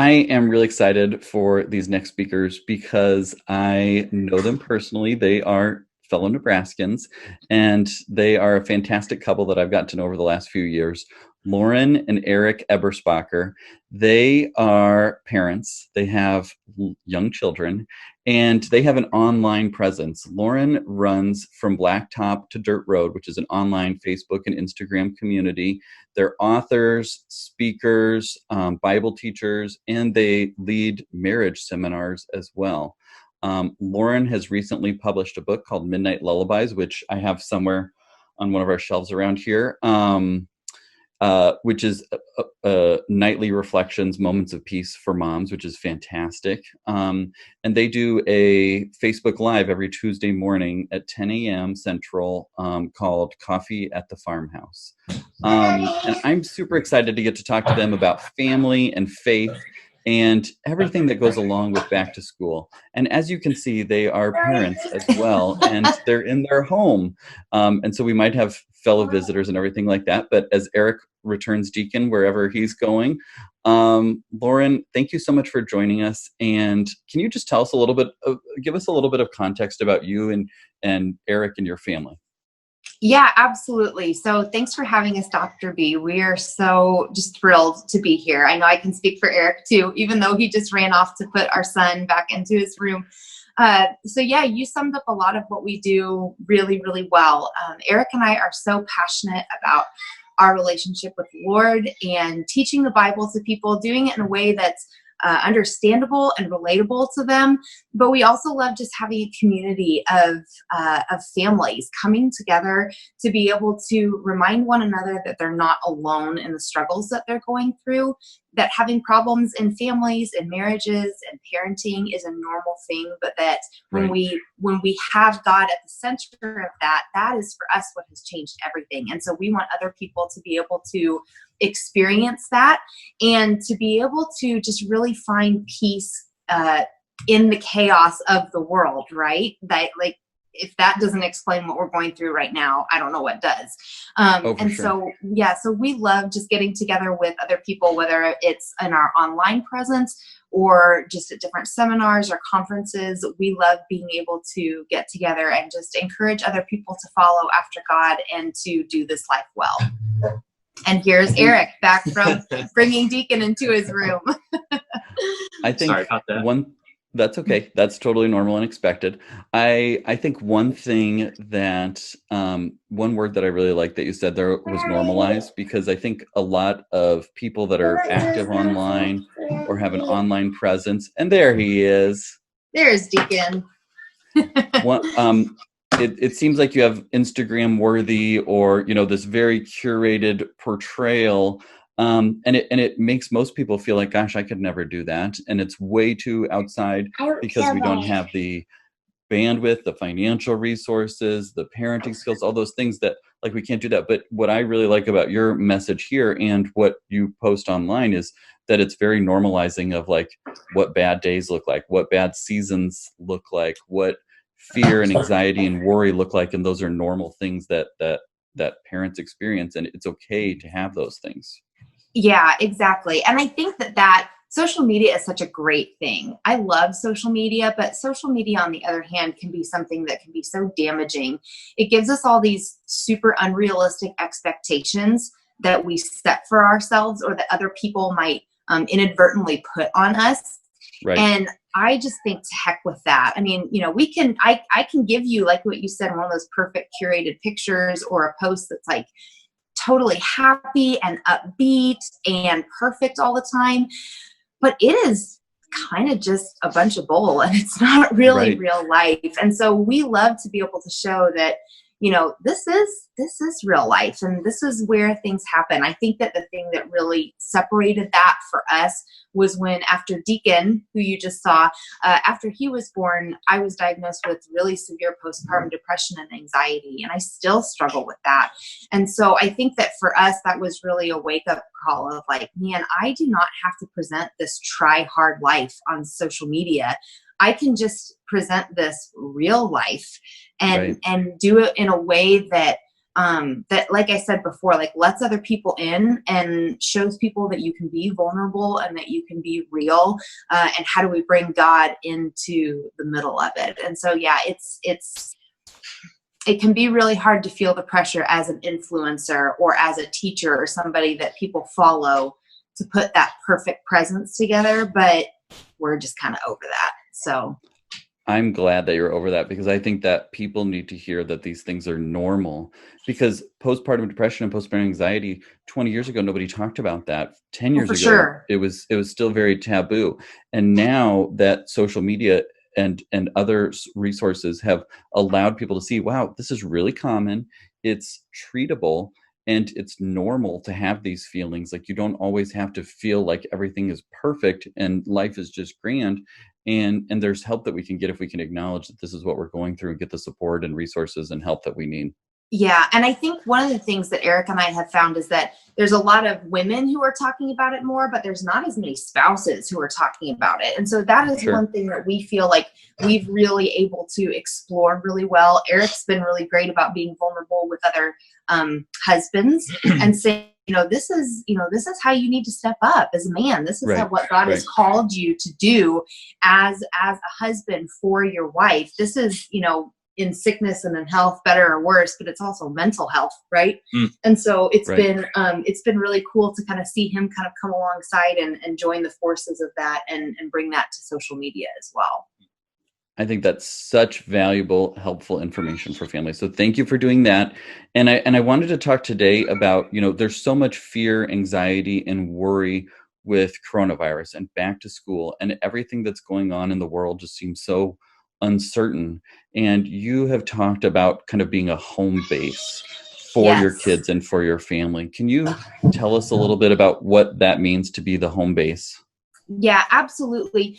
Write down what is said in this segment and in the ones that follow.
I am really excited for these next speakers because I know them personally. They are fellow Nebraskans, and they are a fantastic couple that I've gotten to know over the last few years. Lauren and Eric Eberspacher. They are parents. They have young children, and they have an online presence. Lauren runs From Blacktop to Dirt Road, which is an online Facebook and Instagram community. They're authors, speakers, Bible teachers, and they lead marriage seminars as well. Lauren has recently published a book called Midnight Lullabies, which I have somewhere on one of our shelves around here, which is nightly reflections, moments of peace for moms, which is fantastic. And they do a Facebook Live every Tuesday morning at 10 a.m. Central called Coffee at the Farmhouse. And I'm super excited to get to talk to them about family and faith and everything that goes along with back to school. And as you can see, they are parents as well, and they're in their home. And so we might have fellow visitors and everything like that. But as Eric returns deacon wherever he's going, Lauren, thank you so much for joining us. And can you just tell us a little bit, give us a little bit of context about you and Eric and your family? Yeah, absolutely. So thanks for having us, Dr. B. We are so just thrilled to be here. I know I can speak for Eric too, even though he just ran off to put our son back into his room. So yeah, you summed up a lot of what we do really, really well. Eric and I are so passionate about our relationship with the Lord and teaching the Bible to people, doing it in a way that's understandable and relatable to them. But we also love just having a community of families coming together to be able to remind one another that they're not alone in the struggles that they're going through, that having problems in families and marriages and parenting is a normal thing, but that when we have God at the center of that, that is for us what has changed everything. And so we want other people to be able to experience that and to be able to just really find peace in the chaos of the world, right? That, like, if that doesn't explain what we're going through right now, I don't know what does. So we love just getting together with other people, whether it's in our online presence or just at different seminars or conferences. We love being able to get together and just encourage other people to follow after God and to do this life well. And here's Eric back from bringing Deacon into his room. I think Sorry about that. That's okay. That's totally normal and expected. I think one thing that, one word that I really like that you said there was normalized, because I think a lot of people that are active online or have an online presence, and there he is. There's Deacon. It seems like you have Instagram worthy or, this very curated portrayal. And it makes most people feel like, gosh, I could never do that. And it's way too outside because we don't have the bandwidth, the financial resources, the parenting skills, all those things that, like, we can't do that. But what I really like about your message here and what you post online is that it's very normalizing of, like, what bad days look like, what bad seasons look like, what fear and anxiety and worry look like. And those are normal things that parents experience. And it's okay to have those things. Yeah, exactly. And I think that social media is such a great thing. I love social media, but social media, on the other hand, can be something that can be so damaging. It gives us all these super unrealistic expectations that we set for ourselves or that other people might inadvertently put on us. Right. And I just think, to heck with that. I mean, I can give you, like what you said, one of those perfect curated pictures or a post that's like totally happy and upbeat and perfect all the time. But it is kind of just a bunch of bull, and it's not really real life. And so we love to be able to show that, this is real life, and this is where things happen. I think that the thing that really separated that for us was when, after Deacon, who you just saw, after he was born, I was diagnosed with really severe postpartum depression and anxiety, and I still struggle with that. And so I think that for us, that was really a wake-up call of, like, man, I do not have to present this try-hard life on social media. I can just present this real life and do it in a way that that, like I said before, like lets other people in and shows people that you can be vulnerable and that you can be real. And how do we bring God into the middle of it? And so, yeah, it can be really hard to feel the pressure as an influencer or as a teacher or somebody that people follow to put that perfect presence together, but we're just kind of over that. So I'm glad that you're over that, because I think that people need to hear that these things are normal, because postpartum depression and postpartum anxiety 20 years ago, nobody talked about that. 10 years for ago, sure. it was still very taboo. And now that social media and other resources have allowed people to see, wow, this is really common, it's treatable, and it's normal to have these feelings. Like, you don't always have to feel like everything is perfect and life is just grand. And there's help that we can get if we can acknowledge that this is what we're going through and get the support and resources and help that we need. Yeah. And I think one of the things that Eric and I have found is that there's a lot of women who are talking about it more, but there's not as many spouses who are talking about it. And so that is Sure. one thing that we feel like we've really able to explore really well. Eric's been really great about being vulnerable with other husbands and saying, this is how you need to step up as a man. This is Right. what God has called you to do as a husband for your wife. This is, in sickness and in health, better or worse, but it's also mental health, right? And so it's been really cool to kind of see him kind of come alongside and join the forces of that and bring that to social media as well. I think that's such valuable, helpful information for families. So thank you for doing that. And I wanted to talk today about, there's so much fear, anxiety, and worry with coronavirus and back to school, and everything that's going on in the world just seems so uncertain. And you have talked about kind of being a home base for your Yes. kids and for your family. Can you tell us a little bit about what that means to be the home base? Yeah, absolutely.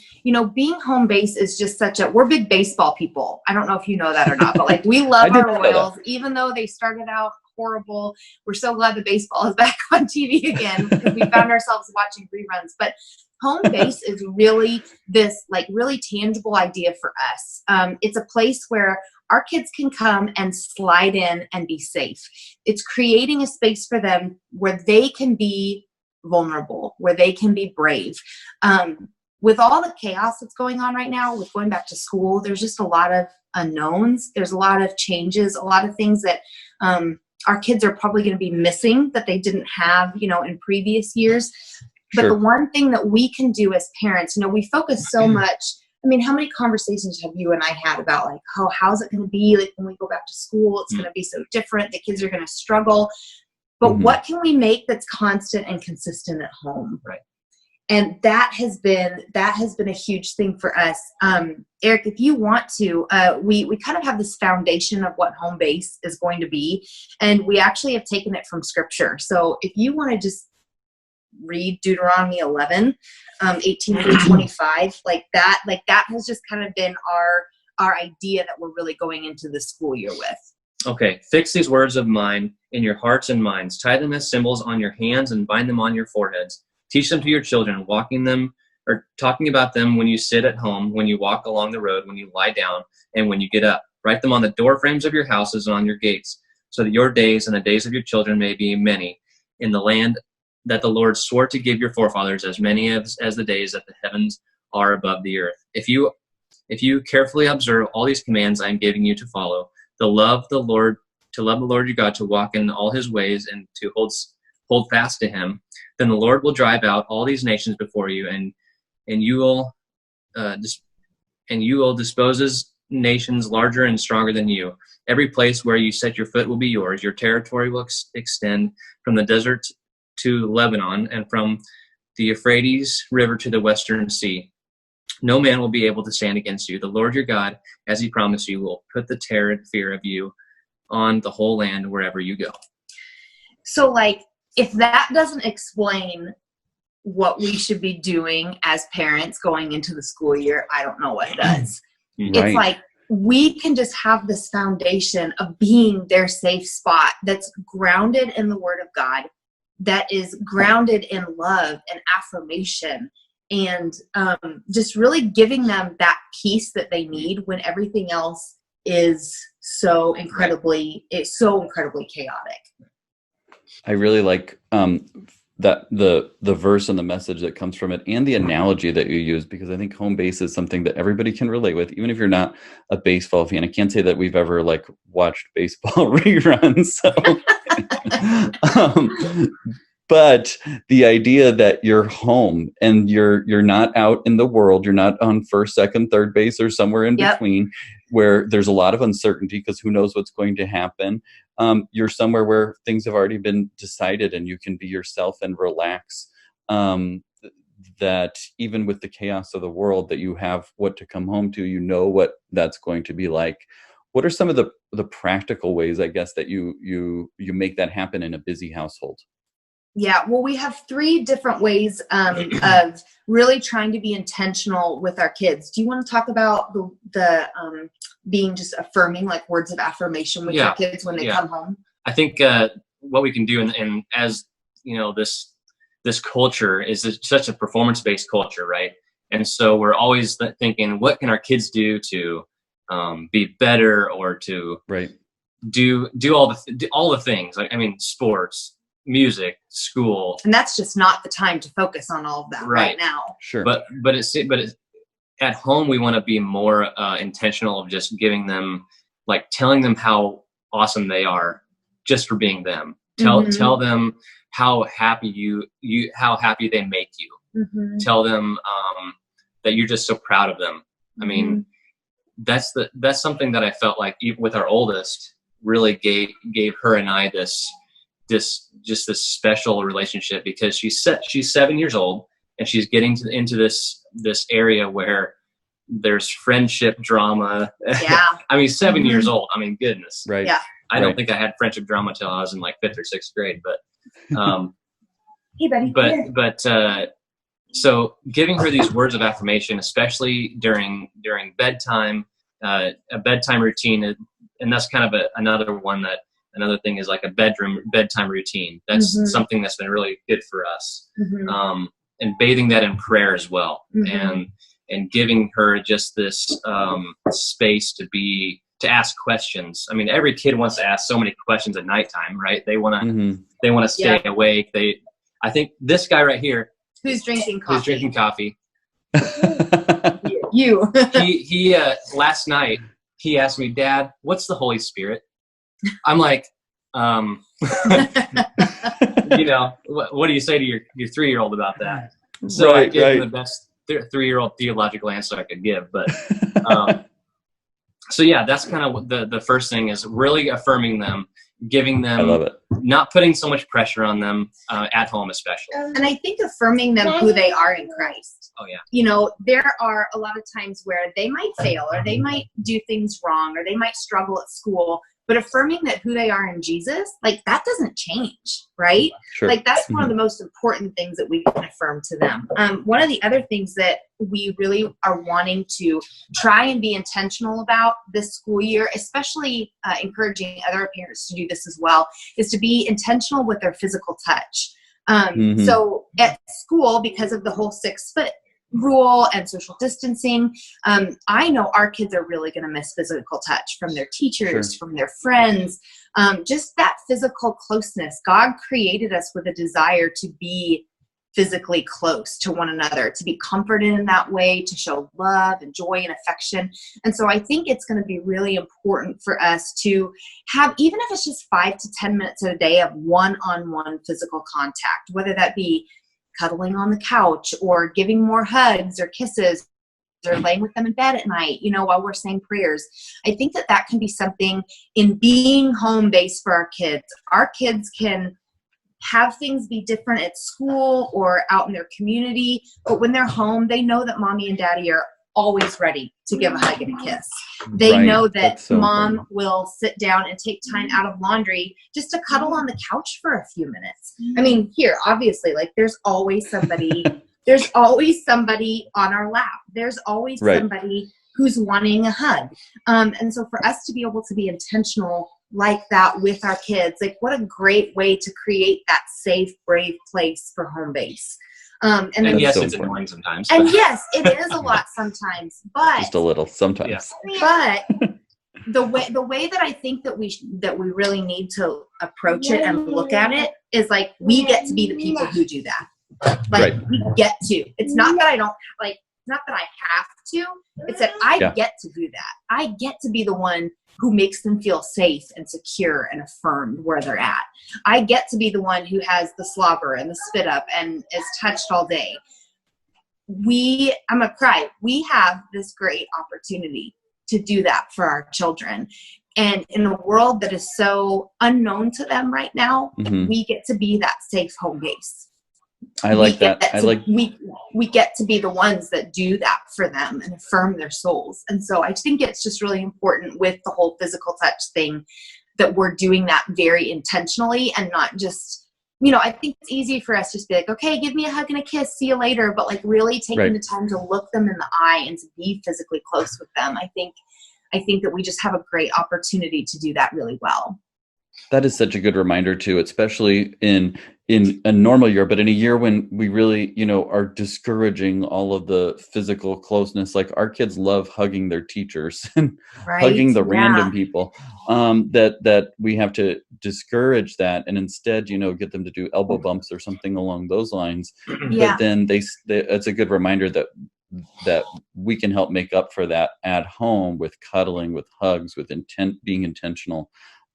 Being home base is just we're big baseball people. I don't know if you know that or not, but like we love our Royals, even though they started out horrible. We're so glad the baseball is back on TV again because we found ourselves watching reruns. But home base is really this like really tangible idea for us. It's a place where our kids can come and slide in and be safe. It's creating a space for them where they can be vulnerable, where they can be brave. With all the chaos that's going on right now with going back to school, there's just a lot of unknowns. There's a lot of changes, a lot of things that our kids are probably going to be missing that they didn't have, in previous years. But Sure. the one thing that we can do as parents, we focus so much. I mean, how many conversations have you and I had about like, how's it going to be like when we go back to school? It's going to be so different. The kids are going to struggle. But what can we make that's constant and consistent at home? Right. And that has been a huge thing for us. Eric, if you want to, we kind of have this foundation of what home base is going to be. And we actually have taken it from scripture. So if you want to just read Deuteronomy 11, 18 through 25, like that has just kind of been our idea that we're really going into the school year with. Okay, fix these words of mine in your hearts and minds. Tie them as symbols on your hands and bind them on your foreheads. Teach them to your children, walking them or talking about them when you sit at home, when you walk along the road, when you lie down, and when you get up. Write them on the door frames of your houses and on your gates, so that your days and the days of your children may be many in the land that the Lord swore to give your forefathers, as many as the days that the heavens are above the earth. If you carefully observe all these commands I am giving you to follow, to love the Lord your God, to walk in all his ways, and to hold fast to him, then the Lord will drive out all these nations before you, and you will dispose nations larger and stronger than you. Every place where you set your foot will be yours. Your territory will extend from the desert to Lebanon, and from the Euphrates River to the western sea. No man will be able to stand against you. The Lord your God, as he promised you, will put the terror and fear of you on the whole land wherever you go. So, if that doesn't explain what we should be doing as parents going into the school year, I don't know what does. Right. It's like we can just have this foundation of being their safe spot that's grounded in the Word of God, that is grounded in love and affirmation, and just really giving them that peace that they need when everything else is so incredibly chaotic. I really like that the verse and the message that comes from it, and the analogy that you use, because I think home base is something that everybody can relate with, even if you're not a baseball fan. I can't say that we've ever like watched baseball reruns. So. But the idea that you're home and you're not out in the world, you're not on first, second, third base or somewhere in between, where there's a lot of uncertainty because who knows what's going to happen. You're somewhere where things have already been decided and you can be yourself and relax. That even with the chaos of the world, that you have what to come home to, you know what that's going to be like. What are some of the practical ways, I guess, that you make that happen in a busy household? Yeah, well, we have 3 different ways of really trying to be intentional with our kids. Do you want to talk about the being just affirming, like words of affirmation with your kids when they come home? I think what we can do, and as you know, this culture is such a performance-based culture, right? And so we're always thinking, what can our kids do to be better, or to do all the things? Like, I mean, sports, music, school, and that's just not the time to focus on all of that right now. Sure. But it's at home, we want to be more intentional of just giving them, like, telling them how awesome they are just for being them. Tell them how happy how happy they make you. Tell them that you're just so proud of them. I mean, that's something that I felt like, even with our oldest, really gave her and I this special relationship, because she's 7 years old and she's getting into this area where there's friendship drama. Yeah. I mean, 7 years old. I mean, goodness. Right. Yeah. I don't think I had friendship drama till I was in like 5th or 6th grade, but hey buddy. So giving her these words of affirmation, especially during bedtime, a bedtime routine, and that's kind of another thing is like a bedtime routine. That's something that's been really good for us. And bathing that in prayer as well. And giving her just this space to ask questions. I mean, every kid wants to ask so many questions at nighttime, right? They want to stay awake. I think this guy right here, who's drinking coffee. You. He last night he asked me, "Dad, what's the Holy Spirit?" I'm like, you know, what do you say to your 3-year-old about that? So I gave him the best 3-year-old theological answer I could give. But so yeah, that's kind of the first thing, is really affirming them, giving them, I love it, not putting so much pressure on them at home, especially. And I think affirming them who they are in Christ. Oh yeah. You know, there are a lot of times where they might fail, or they might do things wrong, or they might struggle at school. But affirming that who they are in Jesus, like, that doesn't change, right? Sure. Like, that's one of the most important things that we can affirm to them. One of the other things that we really are wanting to try and be intentional about this school year, especially encouraging other parents to do this as well, is to be intentional with their physical touch. So at school, because of the whole 6-foot rule and social distancing, I know our kids are really going to miss physical touch from their teachers, from their friends, just that physical closeness. God created us with a desire to be physically close to one another, to be comforted in that way, to show love and joy and affection. And so I think it's going to be really important for us to have, even if it's just 5 to 10 minutes a day, of one-on-one physical contact, whether that be cuddling on the couch, or giving more hugs or kisses, or laying with them in bed at night, you know, while we're saying prayers. I think that can be something in being home base for our kids. Our kids can have things be different at school or out in their community, but when they're home, they know that mommy and daddy are always ready to give a hug and a kiss. They know that mom will sit down and take time out of laundry just to cuddle on the couch for a few minutes. I mean, here, obviously, like, there's always somebody, on our lap. There's always somebody who's wanting a hug. And so for us to be able to be intentional like that with our kids, like, what a great way to create that safe, brave place for home base. And yes, it's annoying sometimes. And yes, it is a lot sometimes, but just a little sometimes. But the way that I think that we really need to approach it and look at it is like, we get to be the people who do that. Like, right. We get to. It's not that I don't like. It's not that I have to. It's that I get to do that. I get to be the one who makes them feel safe and secure and affirmed where they're at. I get to be the one who has the slobber and the spit up and is touched all day. I'm gonna cry. We have this great opportunity to do that for our children. And in a world that is so unknown to them right now, we get to be that safe home base. I like that. We get to be the ones that do that for them and affirm their souls. And so I think it's just really important with the whole physical touch thing that we're doing that very intentionally and not just, I think it's easy for us to just be like, okay, give me a hug and a kiss, see you later. But like really taking the time to look them in the eye and to be physically close with them. I think that we just have a great opportunity to do that really well. That is such a good reminder too, especially in a normal year, but in a year when we really, are discouraging all of the physical closeness. Like our kids love hugging their teachers and hugging the random people, that we have to discourage that and instead, get them to do elbow bumps or something along those lines. But then it's a good reminder that we can help make up for that at home with cuddling, with hugs, with being intentional.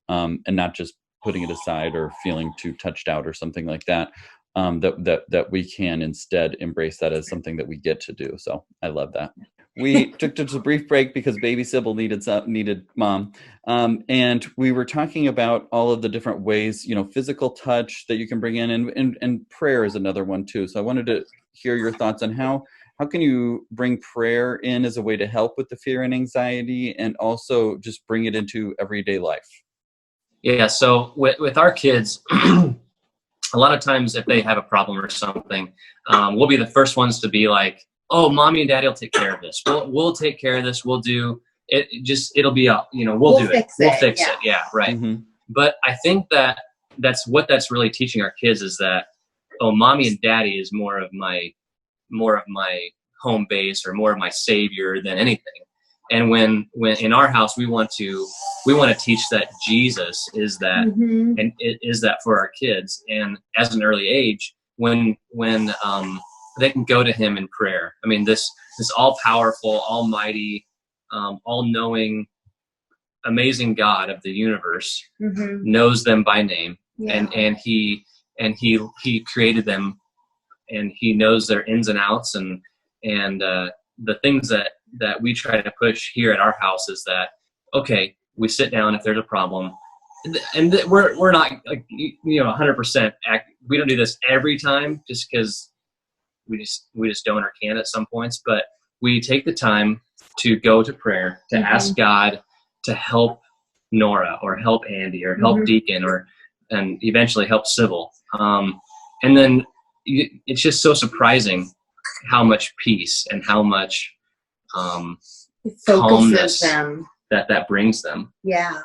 And not just putting it aside or feeling too touched out or something like that, that we can instead embrace that as something that we get to do. So I love that. We took just a brief break because baby Sybil needed mom. And we were talking about all of the different ways, physical touch that you can bring in and prayer is another one too. So I wanted to hear your thoughts on how can you bring prayer in as a way to help with the fear and anxiety and also just bring it into everyday life? Yeah, so with our kids, a lot of times if they have a problem or something, we'll be the first ones to be like, "Oh, mommy and daddy will take care of this. We'll take care of this. We'll do it. It'll be up. We'll do it. We'll fix it. Yeah, right." Mm-hmm. But I think that's really teaching our kids is that, oh, mommy and daddy is more of my home base or more of my savior than anything. And when in our house we want to teach that Jesus is that, and it is that for our kids. And as an early age, when they can go to Him in prayer. I mean, this all powerful, almighty, all knowing, amazing God of the universe knows them by name, and He created them, and He knows their ins and outs, and the things that we try to push here at our house is that, okay, we sit down if there's a problem, and we're not like 100%. We don't do this every time, just because we just don't or can't at some points. But we take the time to go to prayer, to ask God to help Nora or help Andy or help Deacon and eventually help Sybil. And then it's just so surprising how much peace and how much calmness that brings them. Yeah.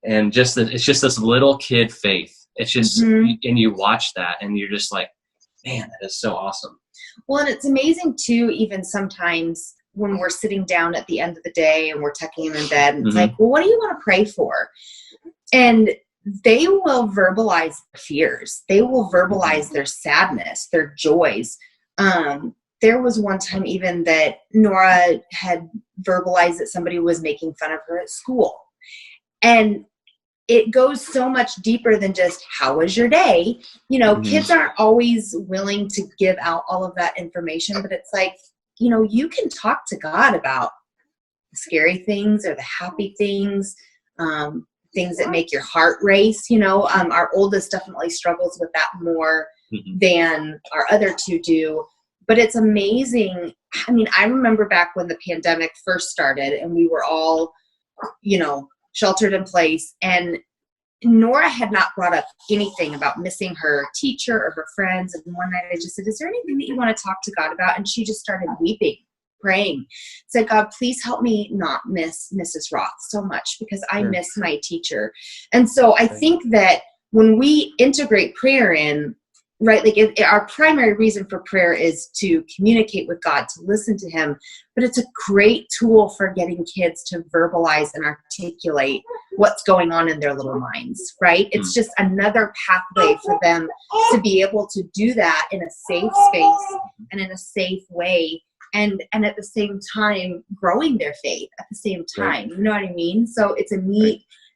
And it's just this little kid faith. It's just, and you watch that and you're just like, man, that is so awesome. Well, and it's amazing too, even sometimes when we're sitting down at the end of the day and we're tucking him in bed and it's like, well, what do you want to pray for? And they will verbalize their fears. They will verbalize their sadness, their joys. There was one time even that Nora had verbalized that somebody was making fun of her at school. And it goes so much deeper than just, how was your day? Kids aren't always willing to give out all of that information, but it's like, you can talk to God about the scary things or the happy things, things that make your heart race. Our oldest definitely struggles with that more than our other two do. But it's amazing. I mean, I remember back when the pandemic first started and we were all, sheltered in place, and Nora had not brought up anything about missing her teacher or her friends. And one night I just said, is there anything that you want to talk to God about? And she just started weeping, praying, said, God, please help me not miss Mrs. Roth so much because I miss my teacher. And so I think that when we integrate prayer in, right? Like our primary reason for prayer is to communicate with God, to listen to him, but it's a great tool for getting kids to verbalize and articulate what's going on in their little minds, right? It's just another pathway for them to be able to do that in a safe space and in a safe way, and at the same time growing their faith at the same time. You know what I mean? So it's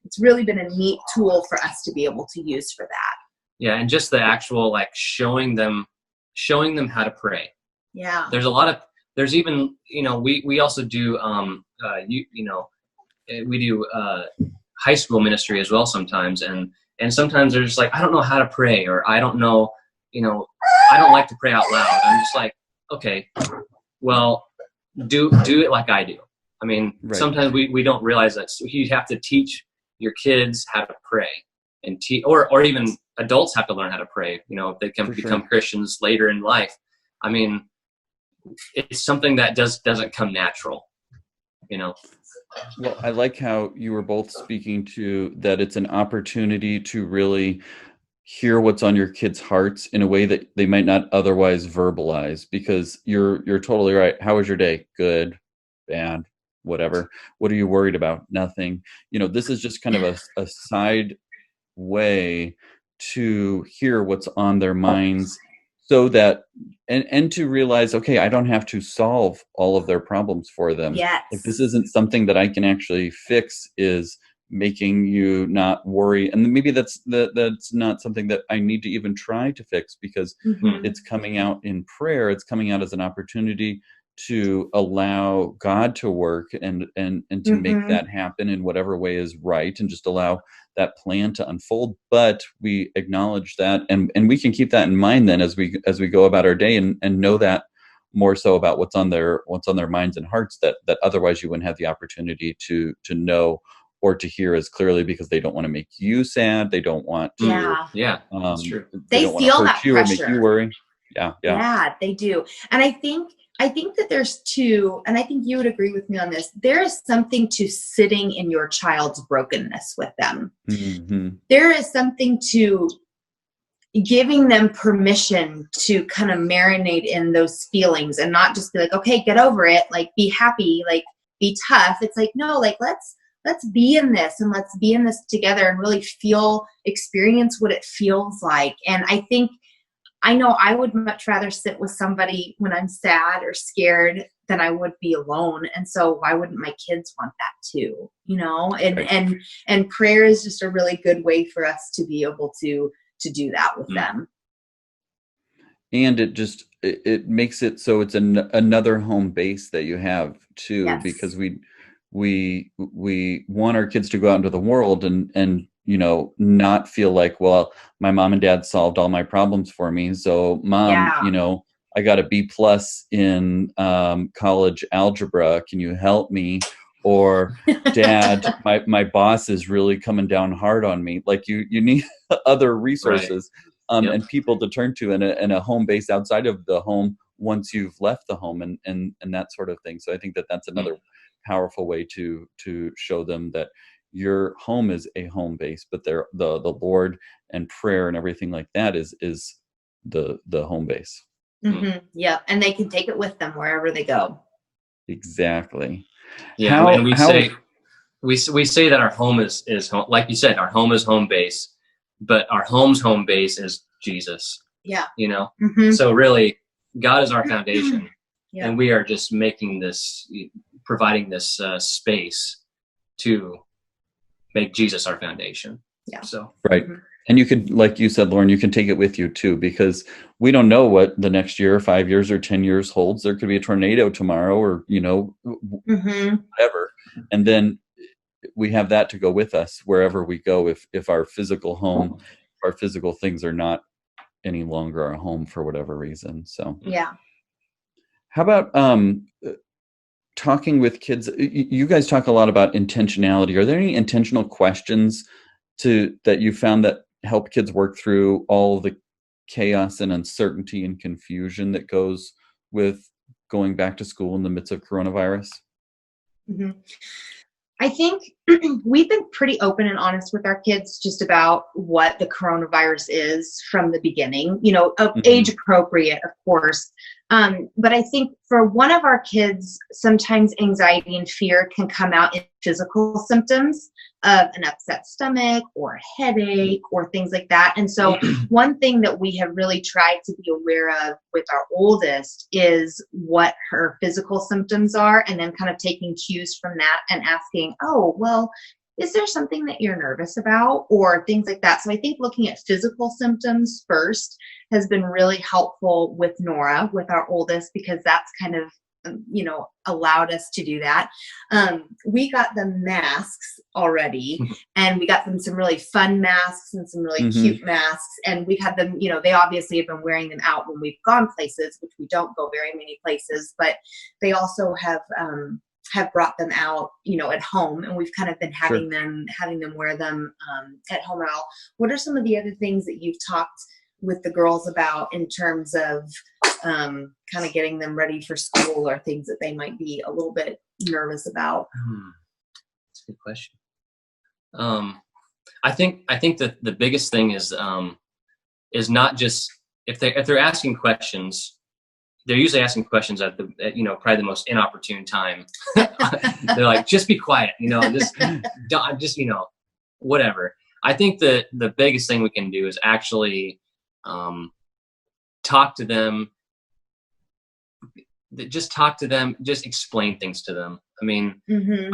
it's really been a neat tool for us to be able to use for that. Yeah, and just the actual like showing them how to pray. Yeah. There's even, we also do we do high school ministry as well sometimes, and sometimes they're just like, I don't know how to pray, or I don't know, I don't like to pray out loud. I'm just like, okay, well, do it like I do. I mean, sometimes we don't realize that you have to teach your kids how to pray, and or even adults have to learn how to pray, if they can become Christians later in life. I mean, it's something that doesn't come natural, Well, I like how you were both speaking to that it's an opportunity to really hear what's on your kids' hearts in a way that they might not otherwise verbalize, because you're totally right. How was your day? Good, bad, whatever. What are you worried about? Nothing. This is just kind of a side way to hear what's on their minds, so that and to realize, okay, I don't have to solve all of their problems for them. Yes. Like, this isn't something that I can actually fix, is making you not worry. And maybe that's not something that I need to even try to fix, because it's coming out in prayer. It's coming out as an opportunity to allow God to work and to make that happen in whatever way is right, and just allow that plan to unfold. But we acknowledge that, and we can keep that in mind then as we go about our day, and know that more so about what's on their minds and hearts, that otherwise you wouldn't have the opportunity to know or to hear as clearly, because they don't want to make you sad. They don't want to. Yeah, that's true. They don't feel want to hurt that you pressure. or make you worry. Yeah, they do. And I think that there's two, and I think you would agree with me on this. There is something to sitting in your child's brokenness with them. There is something to giving them permission to kind of marinate in those feelings, and not just be like, okay, get over it, like be happy, like be tough. It's like, no, like let's be in this, and let's be in this together, and really experience what it feels like. And I know I would much rather sit with somebody when I'm sad or scared than I would be alone. And so why wouldn't my kids want that too? And prayer is just a really good way for us to be able to do that with them. And it makes it so it's another home base that you have too, because we want our kids to go out into the world and not feel like, well, my mom and dad solved all my problems for me. So mom, I got a B+ in college algebra. Can you help me? Or dad, my boss is really coming down hard on me. Like you need other resources and people to turn to in a home base outside of the home once you've left the home, and that sort of thing. So I think that's another powerful way to show them that your home is a home base, but the Lord and prayer and everything like that is the home base. Yeah, and they can take it with them wherever they go. Exactly. Yeah, and we say that our home is home, like you said, our home is home base, but our home's home base is Jesus. Yeah. So really, God is our foundation, and we are just providing this space to make Jesus our foundation. Yeah. So right. And you could, like you said, Lauren, you can take it with you too, because we don't know what the next year, 5 years or 10 years holds. There could be a tornado tomorrow, or whatever. And then we have that to go with us wherever we go. If our physical home, our physical things are not any longer our home for whatever reason. So how about talking with kids? You guys talk a lot about intentionality. Are there any intentional questions that you found that help kids work through all the chaos and uncertainty and confusion that goes with going back to school in the midst of coronavirus? I think we've been pretty open and honest with our kids just about what the coronavirus is from the beginning, age appropriate, of course. But I think for one of our kids, sometimes anxiety and fear can come out in physical symptoms of an upset stomach or a headache or things like that. And so one thing that we have really tried to be aware of with our oldest is what her physical symptoms are, and then kind of taking cues from that and asking, oh, well, is there something that you're nervous about, or things like that. So I think looking at physical symptoms first has been really helpful with Nora, with our oldest, because that's kind of, allowed us to do that. We got them masks already, and we got them some really fun masks and some really cute masks. And we've had them, they obviously have been wearing them out when we've gone places, which we don't go very many places, but they also have brought them out, at home, and we've kind of been having them wear them at home and all. What are some of the other things that you've talked with the girls about in terms of kind of getting them ready for school, or things that they might be a little bit nervous about? That's a good question. I think that the biggest thing is not just if they're asking questions. They're usually asking questions at probably the most inopportune time. They're like, just be quiet, just whatever. I think that the biggest thing we can do is actually talk to them. Just explain things to them. I mean,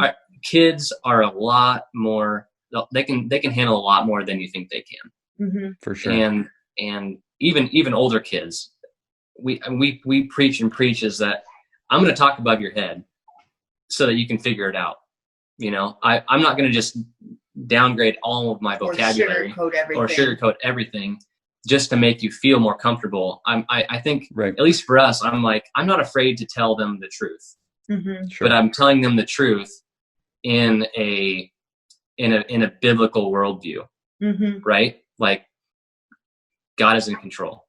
our kids are a lot more. They can handle a lot more than you think they can. For sure. And even older kids. We preach and preach is that I'm going to talk above your head so that you can figure it out. I'm not going to just downgrade all of my vocabulary or sugarcoat everything just to make you feel more comfortable. I think at least for us, I'm not afraid to tell them the truth, but I'm telling them the truth in a biblical worldview, right? Like, God is in control.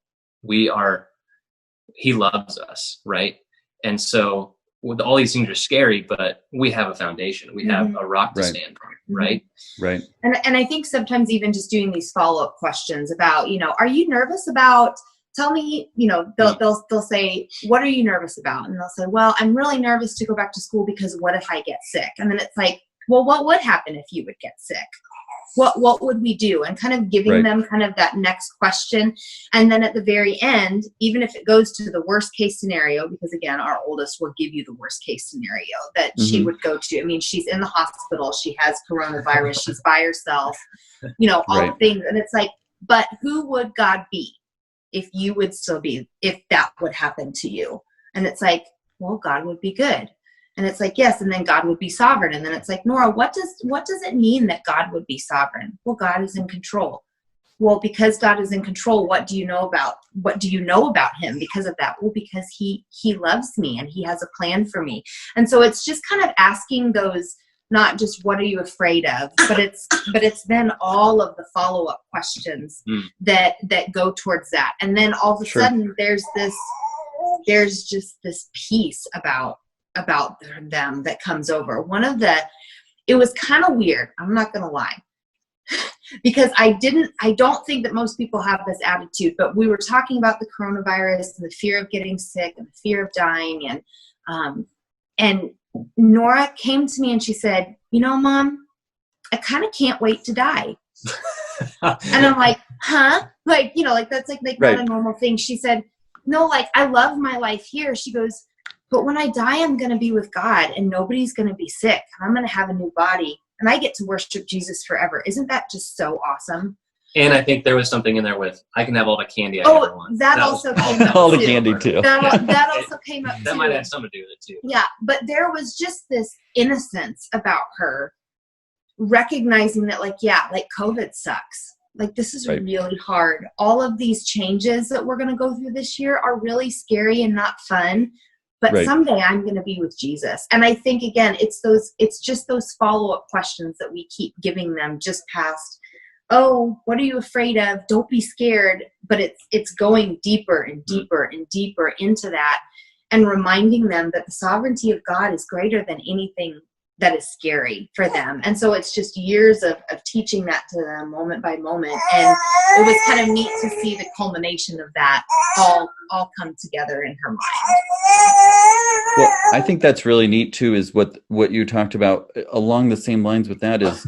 He loves us, right? And so all these things are scary, but we have a foundation. We have a rock to stand on, right? Right. And I think sometimes even just doing these follow-up questions about, are you nervous about, tell me, they'll say, what are you nervous about? And they'll say, well, I'm really nervous to go back to school because what if I get sick? And then it's like, well, what would happen if you would get sick? What would we do? And kind of giving them kind of that next question. And then at the very end, even if it goes to the worst case scenario, because again, our oldest will give you the worst case scenario that she would go to. I mean, she's in the hospital. She has coronavirus. She's by herself, all things. And it's like, but who would God be if you would still be, if that would happen to you? And it's like, well, God would be good. And it's like, yes, and then God would be sovereign. And then it's like, Nora, what does it mean that God would be sovereign? Well, God is in control. Well, because God is in control, what do you know about him because of that? Well, because he loves me and he has a plan for me. And so it's just kind of asking those, not just what are you afraid of, but it's then all of the follow-up questions that go towards that. And then all of a sudden there's just this piece about them that comes over. It was kind of weird, I'm not gonna lie, because I don't think that most people have this attitude, but we were talking about the coronavirus and the fear of getting sick and the fear of dying, and Nora came to me and she said, Mom, I kind of can't wait to die. And I'm like, huh? Like, that's like not a normal thing. She said, no, like, I love my life here. She goes, but when I die, I'm going to be with God and nobody's going to be sick. I'm going to have a new body and I get to worship Jesus forever. Isn't that just so awesome? And I think there was something in there with, I can have all the candy I ever want. That also came up all the too. candy too. That also came up that too. might have something to do with it too. Yeah, but there was just this innocence about her, recognizing that like COVID sucks. Like, this is really hard. All of these changes that we're going to go through this year are really scary and not fun. But someday I'm going to be with Jesus. And I think, again, it's just those follow-up questions that we keep giving them just past, oh, what are you afraid of? Don't be scared. But it's going deeper and deeper and deeper into that and reminding them that the sovereignty of God is greater than anything that is scary for them. And so it's just years of teaching that to them moment by moment. And it was kind of neat to see the culmination of that all come together in her mind. Well, I think that's really neat too, is what you talked about along the same lines with that is,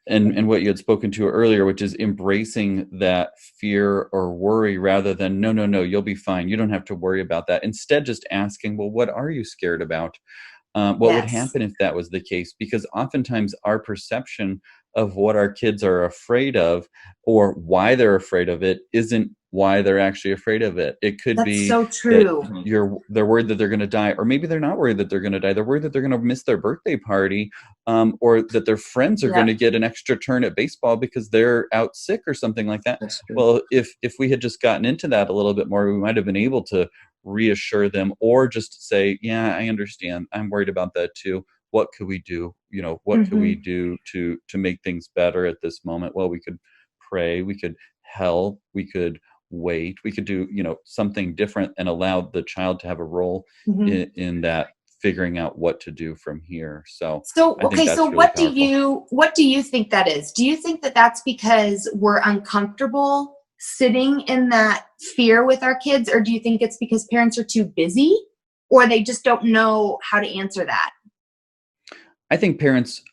and what you had spoken to earlier, which is embracing that fear or worry rather than, no, you'll be fine. You don't have to worry about that. Instead, just asking, well, what are you scared about? What would happen if that was the case? Because oftentimes our perception of what our kids are afraid of or why they're afraid of it isn't why they're actually afraid of it. It could be so true. that they're worried that they're going to die, or maybe they're not worried that they're going to die. They're worried that they're going to miss their birthday party, or that their friends are going to get an extra turn at baseball because they're out sick or something like that. Well, if we had just gotten into that a little bit more, we might have been able to reassure them, or just say, yeah, I understand. I'm worried about that too. What could we do? What could we do to make things better at this moment? Well, we could pray, we could help, we could wait, we could do, something different and allow the child to have a role in that, figuring out what to do from here. So okay, so really what do you think that is? Do you think that that's because we're uncomfortable sitting in that fear with our kids, or do you think it's because parents are too busy, or they just don't know how to answer that? I think parents'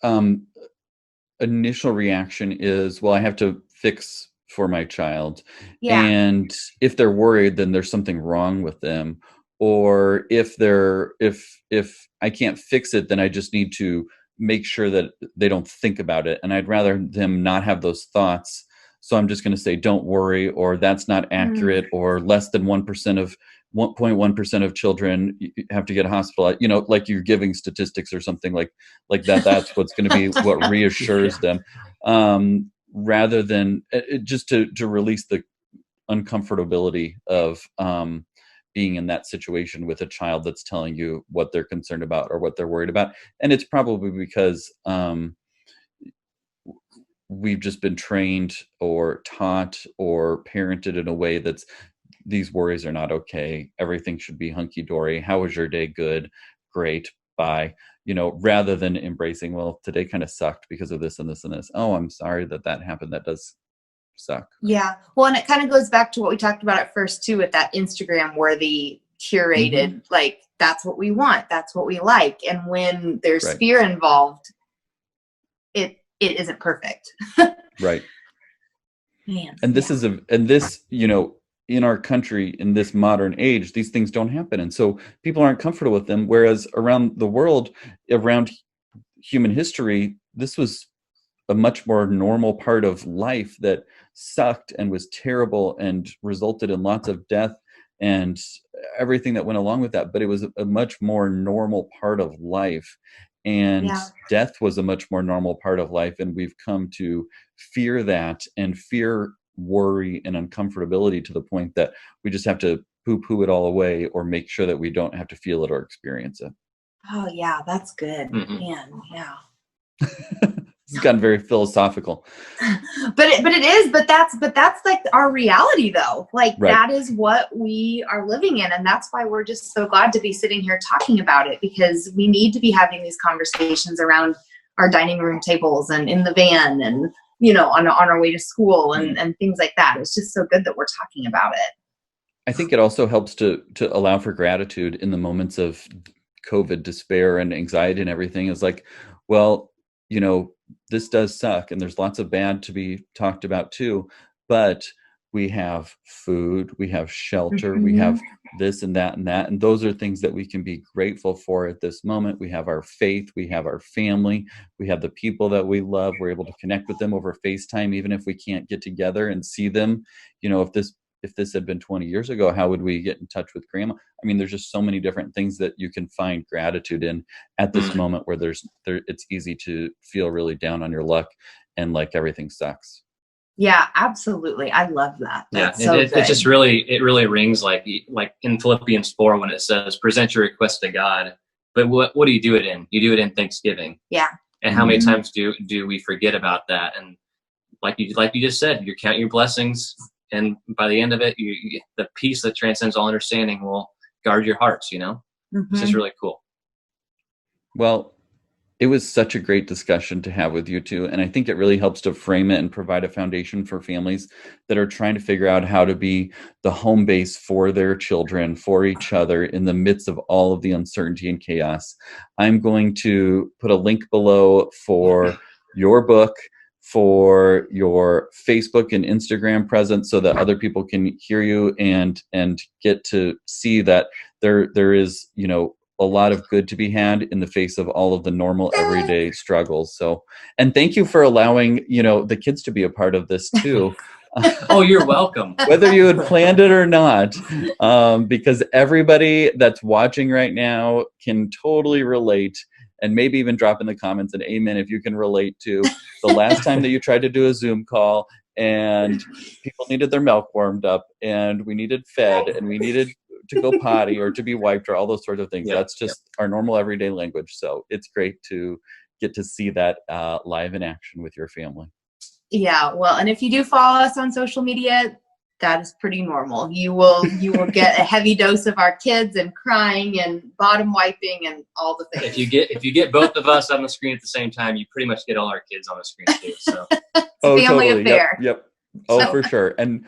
initial reaction is, well, I have to fix for my child. And if they're worried, then there's something wrong with them. Or if I can't fix it, then I just need to make sure that they don't think about it. And I'd rather them not have those thoughts. So I'm just going to say, don't worry, or that's not accurate, or less than 1.1% of children have to get hospitalized, like you're giving statistics or something like that. That's what's going to be what reassures them, rather than just to release the uncomfortability of being in that situation with a child that's telling you what they're concerned about or what they're worried about. And it's probably because we've just been trained or taught or parented in a way that's, these worries are not okay. Everything should be hunky-dory. How was your day? Good. Great. Bye. Rather than embracing, well, today kind of sucked because of this and this and this. Oh, I'm sorry that happened. That does suck. Yeah. Well, and it kind of goes back to what we talked about at first too, with that Instagram worthy, curated, like, that's what we want. That's what we like. And when there's fear involved, it isn't perfect. Right. Man. And this is in our country, in this modern age, these things don't happen. And so people aren't comfortable with them. Whereas around the world, around human history, this was a much more normal part of life that sucked and was terrible and resulted in lots of death and everything that went along with that. But it was a much more normal part of life. And death was a much more normal part of life. And we've come to fear that and fear worry and uncomfortability to the point that we just have to poo-poo it all away or make sure that we don't have to feel it or experience it. Oh yeah, that's good. Man, yeah. It's gotten very philosophical. but that's like our reality though. Like that is what we are living in. And that's why we're just so glad to be sitting here talking about it, because we need to be having these conversations around our dining room tables and in the van and, on our way to school and things like that. It's just so good that we're talking about it. I think it also helps to allow for gratitude in the moments of COVID despair and anxiety and everything. Is like, well, this does suck and there's lots of bad to be talked about too, but we have food, we have shelter, we have this and that and that. And those are things that we can be grateful for at this moment. We have our faith, we have our family, we have the people that we love. We're able to connect with them over FaceTime, even if we can't get together and see them. If this had been 20 years ago, how would we get in touch with grandma? I mean, there's just so many different things that you can find gratitude in at this moment where it's easy to feel really down on your luck and like everything sucks. Yeah, absolutely. I love that. That's it just really rings like in Philippians 4 when it says, present your request to God. But what do you do it in? You do it in thanksgiving. Yeah. And how many times do we forget about that? And like you just said, you count your blessings. And by the end of it, the peace that transcends all understanding will guard your hearts, This is really cool. Well, It was such a great discussion to have with you two. And I think it really helps to frame it and provide a foundation for families that are trying to figure out how to be the home base for their children, for each other in the midst of all of the uncertainty and chaos. I'm going to put a link below for your book, for your Facebook and Instagram presence, so that other people can hear you and get to see that there is, you know, a lot of good to be had in the face of all of the normal everyday struggles. So, and thank you for allowing, you know, the kids to be a part of this too. Oh, you're welcome. Whether you had planned it or not, because everybody that's watching right now can totally relate, and maybe even drop in the comments an amen if you can relate to the last time that you tried to do a Zoom call and people needed their milk warmed up and we needed fed and we needed to go potty or to be wiped or all those sorts of things. Yep, That's just our normal everyday language. So it's great to get to see that live in action with your family. Yeah, well, and if you do follow us on social media, that is pretty normal. You will get a heavy dose of our kids and crying and bottom wiping and all the things. If you get both of us on the screen at the same time, you pretty much get all our kids on the screen too. So it's a family affair. Yep. Oh, for sure. And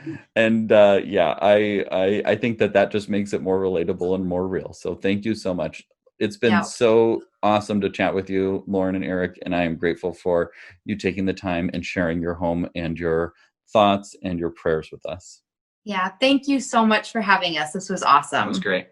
yeah, I think that just makes it more relatable and more real. So thank you so much. It's been so awesome to chat with you, Lauren and Eric, and I am grateful for you taking the time and sharing your home and your thoughts and your prayers with us. Yeah, thank you so much for having us. This was awesome. That was great.